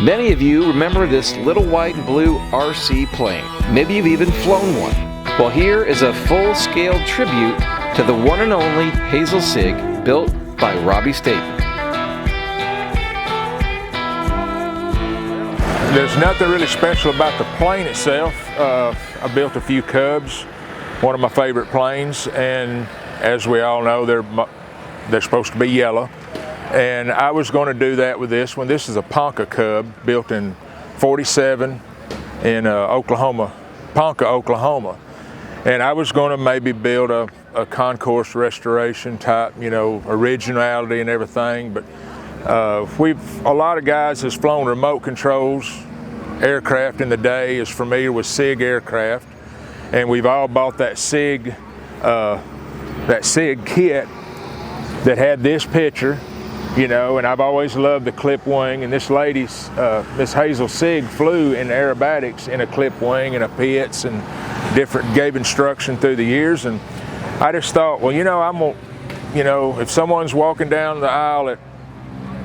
Many of you remember this little white and blue RC plane. Maybe you've even flown one. Well, here is a full-scale tribute to the one and only Hazel Sig, built by Robbie Staten. There's nothing really special about the plane itself. I built a few Cubs, one of my favorite planes, and as we all know, they're supposed to be yellow. And I was going to do that with this one. This is a Ponca Cub built in '47 in Oklahoma, Ponca, Oklahoma. And I was going to maybe build a concourse restoration type, you know, originality and everything. But a lot of guys has flown remote controls aircraft in the day, is familiar with Sig aircraft, and we've all bought that Sig kit that had this picture. You know, and I've always loved the clip wing, and this lady's, Miss Hazel Sig, flew in aerobatics in a clip wing and a Pitts and gave instruction through the years. And I just thought, well, you know, if someone's walking down the aisle at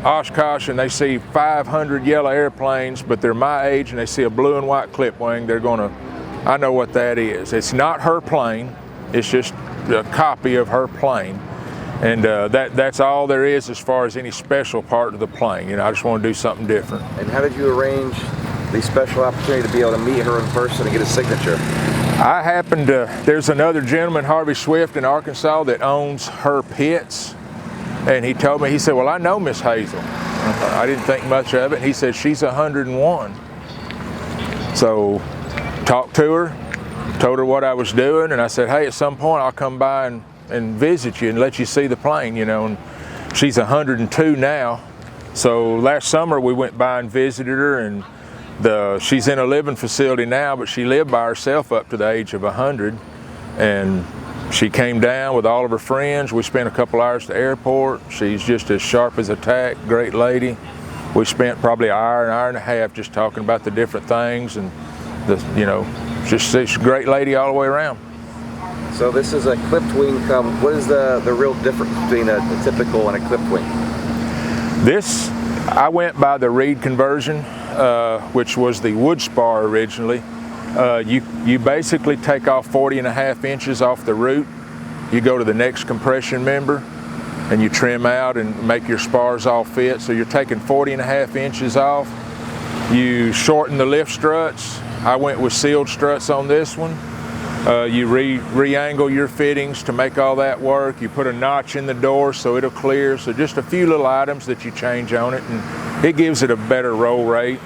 Oshkosh and they see 500 yellow airplanes, but they're my age and they see a blue and white clip wing, I know what that is. It's not her plane, it's just a copy of her plane. And that's all there is as far as any special part of the plane. You know, I just want to do something different. And how did you arrange the special opportunity to be able to meet her in person and get a signature? I happened to, there's another gentleman, Harvey Swift in Arkansas, that owns her Pitts. And he told me, he said, well, I know Miss Hazel. I didn't think much of it. He said, she's 101. So talked to her, told her what I was doing, and I said, hey, at some point I'll come by and visit you and let you see the plane, you know. And she's 102 now. So last summer we went by and visited her, and she's in a living facility now, but she lived by herself up to the age of 100. And she came down with all of her friends. We spent a couple hours at the airport. She's just as sharp as a tack, great lady. We spent probably an hour and a half just talking about the different things, and she's a great lady all the way around. So this is a clipped wing Cub. What is the real difference between a typical and a clipped wing? This, I went by the Reed conversion, which was the wood spar originally. You basically take off 40.5 inches off the root. You go to the next compression member and you trim out and make your spars all fit. So you're taking 40.5 inches off. You shorten the lift struts. I went with sealed struts on this one. You re-angle your fittings to make all that work. You put a notch in the door so it'll clear. So just a few little items that you change on it, and it gives it a better roll rate.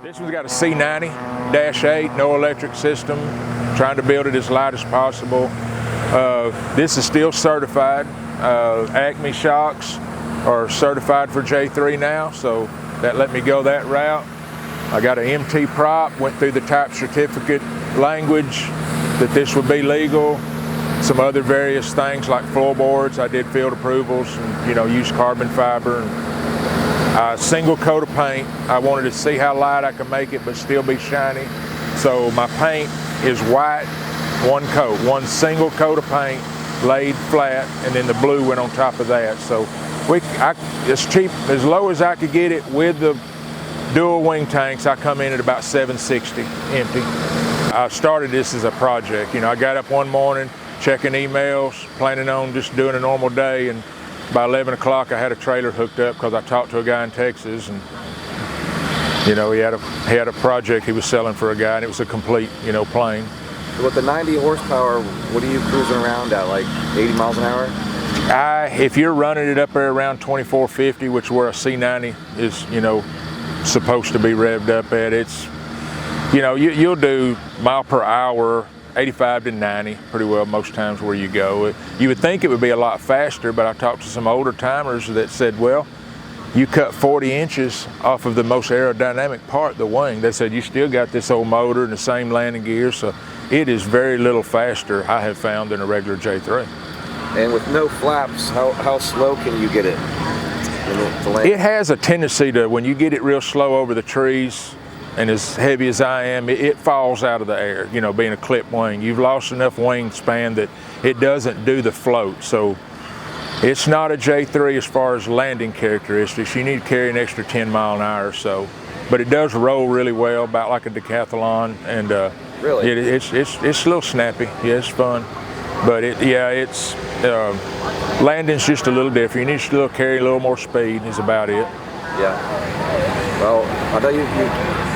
This one's got a C90-8, no electric system. Trying to build it as light as possible. This is still certified. Acme shocks are certified for J3 now, so that let me go that route. I got an MT prop, went through the type certificate language that this would be legal. Some other various things like floorboards. I did field approvals and used carbon fiber. And single coat of paint. I wanted to see how light I could make it but still be shiny. So my paint is white, one coat, one single coat of paint laid flat, and then the blue went on top of that. So it's cheap, as low as I could get it with the dual wing tanks. I come in at about $760 empty. I started this as a project. I got up one morning, checking emails, planning on just doing a normal day, and by 11 o'clock I had a trailer hooked up because I talked to a guy in Texas, and he had a project he was selling for a guy, and it was a complete plane. So with the 90 horsepower, what are you cruising around at, like 80 miles an hour? If you're running it up there around 2450, which where a C90 is supposed to be revved up at, it's you'll do mile per hour 85 to 90 pretty well most times where you go. You would think it would be a lot faster, but I talked to some older timers that said, well, you cut 40 inches off of the most aerodynamic part, the wing. They said you still got this old motor and the same landing gear, so it is very little faster, I have found, than a regular J3. And with no flaps, how slow can you get it? It has a tendency to, when you get it real slow over the trees, and as heavy as I am, it falls out of the air, being a clip wing. You've lost enough wingspan that it doesn't do the float. So It's not a J3 as far as landing characteristics. You need to carry an extra 10 mile an hour or so. But it does roll really well, about like a decathlon, and really, it's a little snappy. Yeah, it's fun, but it's landing's just a little different. You need to still carry a little more speed. Is about it. Yeah. Well, I know you've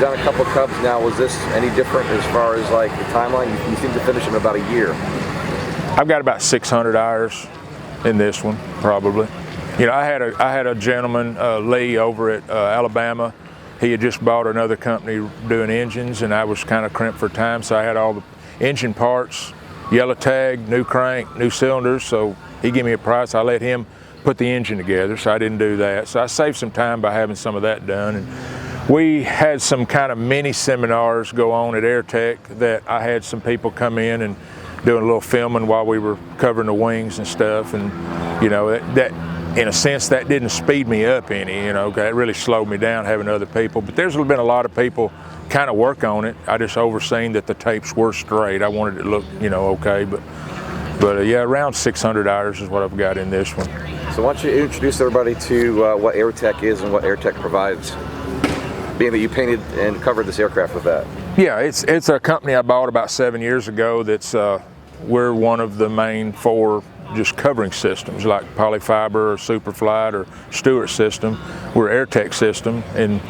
done a couple Cubs now. Was this any different as far as like the timeline? You seem to finish in about a year. I've got about 600 hours in this one, probably. You know, I had a gentleman, Lee, over at Alabama. He had just bought another company doing engines, and I was kind of crimped for time, so I had all the engine parts, yellow tag, new crank, new cylinders, so he gave me a price. I let him put the engine together, so I didn't do that. So I saved some time by having some of that done. And we had some kind of mini seminars go on at Airtech that I had some people come in and doing a little filming while we were covering the wings and stuff. And, you know, that in a sense, that didn't speed me up any, you know, it really slowed me down having other people. But there's been a lot of people kind of work on it. I just overseen that the tapes were straight. I wanted it to look, you know, okay. But yeah, around 600 hours is what I've got in this one. So why don't you introduce everybody to what Airtech is and what Airtech provides, being that you painted and covered this aircraft with that. Yeah, it's a company I bought about 7 years ago that's, we're one of the main 4 just covering systems like Polyfiber or Superflight or Stewart system. We're Airtech system, and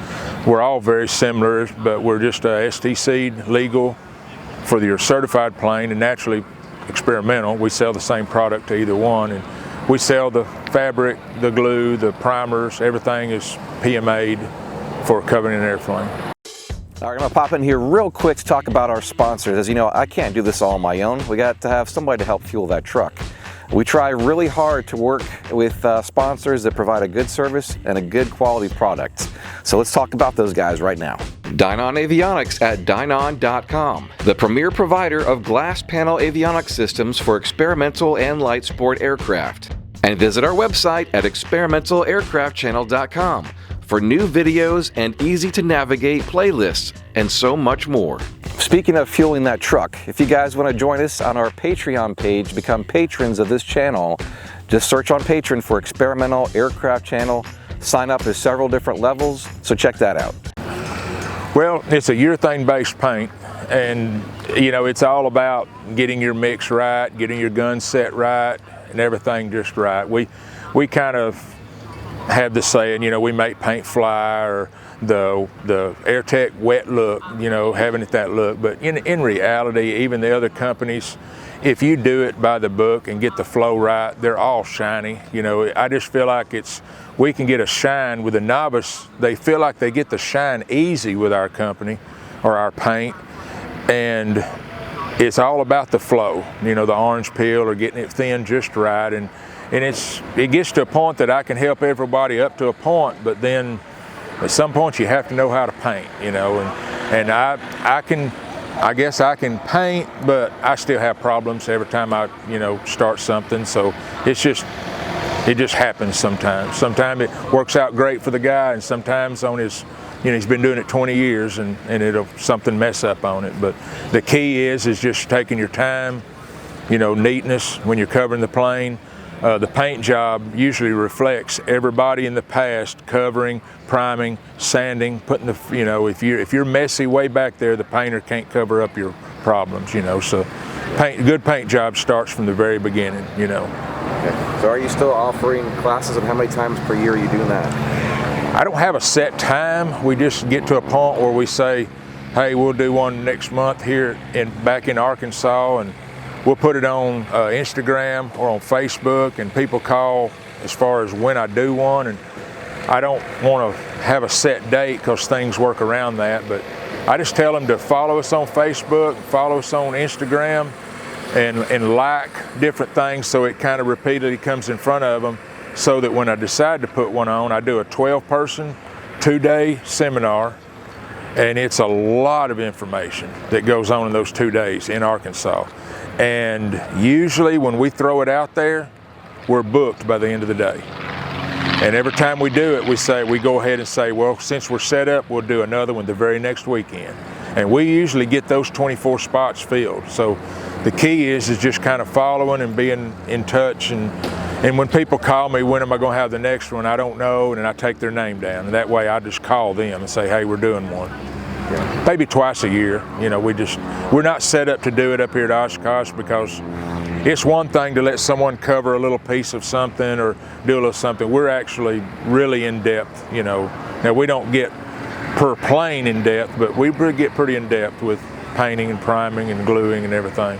we're all very similar, but we're just STC legal for your certified plane and naturally experimental. We sell the same product to either one, and we sell the fabric, the glue, the primers, everything is PMA'd for covering an airplane. All right, I'm gonna pop in here real quick to talk about our sponsors. As you know, I can't do this all on my own. We got to have somebody to help fuel that truck. We try really hard to work with sponsors that provide a good service and a good quality product. So let's talk about those guys right now. Dynon Avionics at Dynon.com, the premier provider of glass panel avionics systems for experimental and light sport aircraft. And visit our website at experimentalaircraftchannel.com for new videos and easy to navigate playlists and so much more. Speaking of fueling that truck, if you guys want to join us on our Patreon page, become patrons of this channel, just search on Patreon for Experimental Aircraft Channel. Sign up. There's several different levels, so check that out. Well, it's a urethane-based paint, and you know, it's all about getting your mix right, getting your gun set right, and everything just right. We kind of have the saying, you know, we make paint fly, or the Airtech wet look, you know, having it that look. But in reality, even the other companies, if you do it by the book and get the flow right, they're all shiny. You know, I just feel like we can get a shine with a novice. They feel like they get the shine easy with our company or our paint, and it's all about the flow. You know, the orange peel or getting it thin just right, and it gets to a point that I can help everybody up to a point, but then at some point you have to know how to paint, you know, and I guess I can paint, but I still have problems every time I, you know, start something. So it just happens sometimes. Sometimes it works out great for the guy, and sometimes on his, you know, he's been doing it 20 years and it'll something mess up on it. But the key is just taking your time, you know, neatness when you're covering the plane. The paint job usually reflects everybody in the past, covering, priming, sanding, putting the, you know, if you're messy way back there, the painter can't cover up your problems, you know. So good paint job starts from the very beginning, you know. Okay. So are you still offering classes, and how many times per year are you doing that? I don't have a set time. We just get to a point where we say, hey, we'll do one next month here back in Arkansas, and we'll put it on Instagram or on Facebook, and people call as far as when I do one. And I don't want to have a set date because things work around that, but I just tell them to follow us on Facebook, follow us on Instagram, and like different things so it kind of repeatedly comes in front of them, so that when I decide to put one on, I do a 12-person, 2-day seminar, and it's a lot of information that goes on in those 2 days in Arkansas. And usually when we throw it out there, we're booked by the end of the day. And every time we do it, we go ahead and say, well, since we're set up, we'll do another one the very next weekend. And we usually get those 24 spots filled. So the key is just kind of following and being in touch, and And when people call me, when am I going to have the next one, I don't know, and then I take their name down. And that way I just call them and say, hey, we're doing one. Yeah. Maybe twice a year. You know, we're not set up to do it up here at Oshkosh, because it's one thing to let someone cover a little piece of something or do a little something. We're actually really in depth, you know. Now we don't get per plane in depth, but we get pretty in depth with painting and priming and gluing and everything.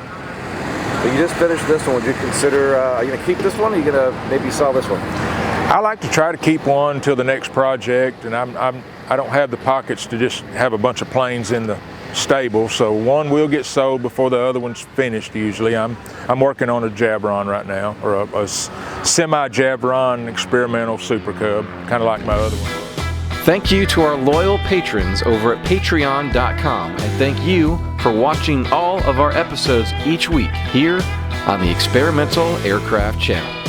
You just finished this one. Would you consider, are you going to keep this one, or are you going to maybe sell this one? I like to try to keep one till the next project, and I don't have the pockets to just have a bunch of planes in the stable, so one will get sold before the other one's finished usually. I'm working on a Javron right now, or a semi-Javron experimental Super Cub, kind of like my other one. Thank you to our loyal patrons over at patreon.com, and thank you for watching all of our episodes each week here on the Experimental Aircraft channel.